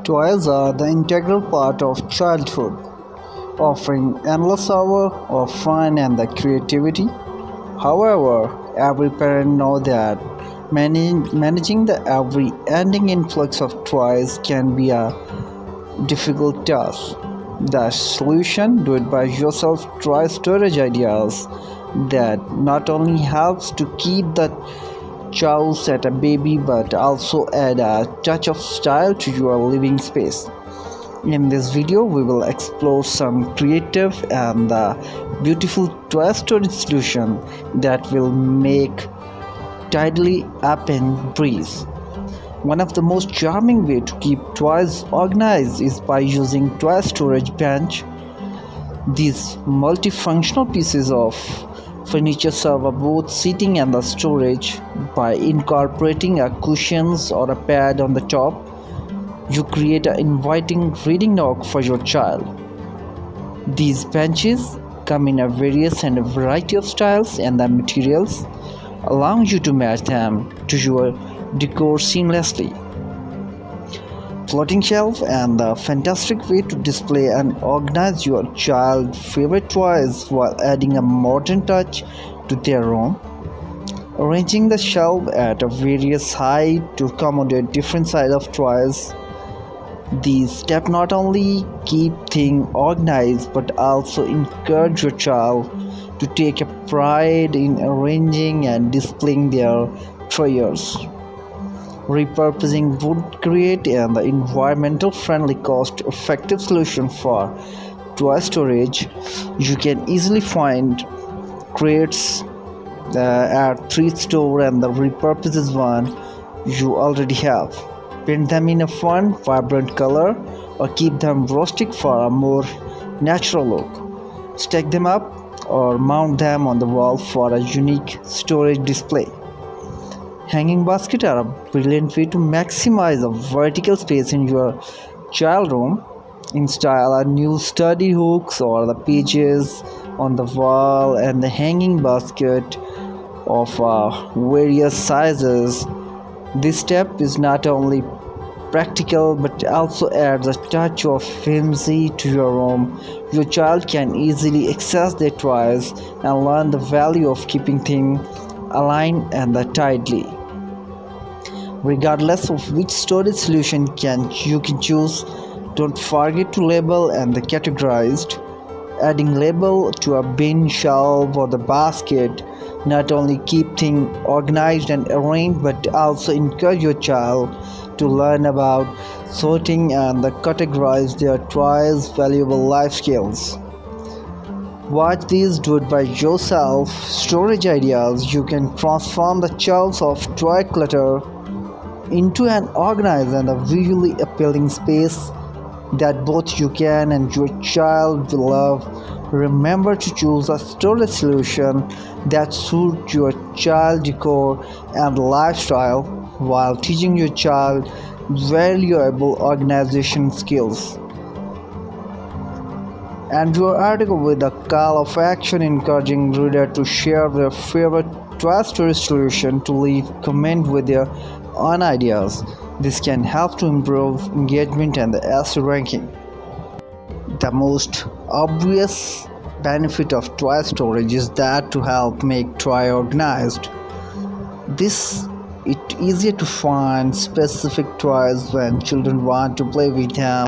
Toys are the integral part of childhood, offering endless hours of fun and the creativity. However, every parent knows that managing the ever-ending influx of toys can be a difficult task. The solution, do it by yourself toy storage ideas that not only helps to keep the chows at a baby but also add a touch of style to your living space. In this video, we will explore some creative and beautiful toy storage solution that will make tidily up and breeze. One of the most charming way to keep toys organized is by using toy storage bench. These multifunctional pieces of furniture serve both seating and the storage. By incorporating a cushions or a pad on the top, you create an inviting reading nook for your child. These benches come in a various and a variety of styles and the materials, allowing you to match them to your decor seamlessly. Floating shelf and the fantastic way to display and organize your child's favorite toys while adding a modern touch to their room. Arranging the shelf at a various height to accommodate different size of toys. These steps not only keep things organized but also encourage your child to take a pride in arranging and displaying their treasures. Repurposing would create an environmental friendly cost effective solution for toy storage. You can easily find crates at thrift store and the repurposes one you already have. Paint them in a fun, vibrant color or keep them rustic for a more natural look. Stack them up or mount them on the wall for a unique storage display. Hanging baskets are a brilliant way to maximize the vertical space in your child room. Install a new sturdy hooks or the pages on the wall and the hanging basket of various sizes. This step is not only practical but also adds a touch of whimsy to your room. Your child can easily access their toys and learn the value of keeping things aligned and tidily. Regardless of which storage solution you can choose, don't forget to label and categorized. Adding label to a bin, shelf or the basket not only keep things organized and arranged but also encourage your child to learn about sorting and categorize their toys valuable life skills. Watch these do it by yourself storage ideas. You can transform the shelves of toy clutter into an organized and a visually appealing space that both you can and your child will love. Remember to choose a storage solution that suits your child decor and lifestyle while teaching your child valuable organization skills. And your article with a call of action encouraging reader to share their favorite toy storage solution to leave comment with their own ideas. This can help to improve engagement and the essay ranking. The most obvious benefit of toy storage is that to help make toy organized. This it easier to find specific toys when children want to play with them.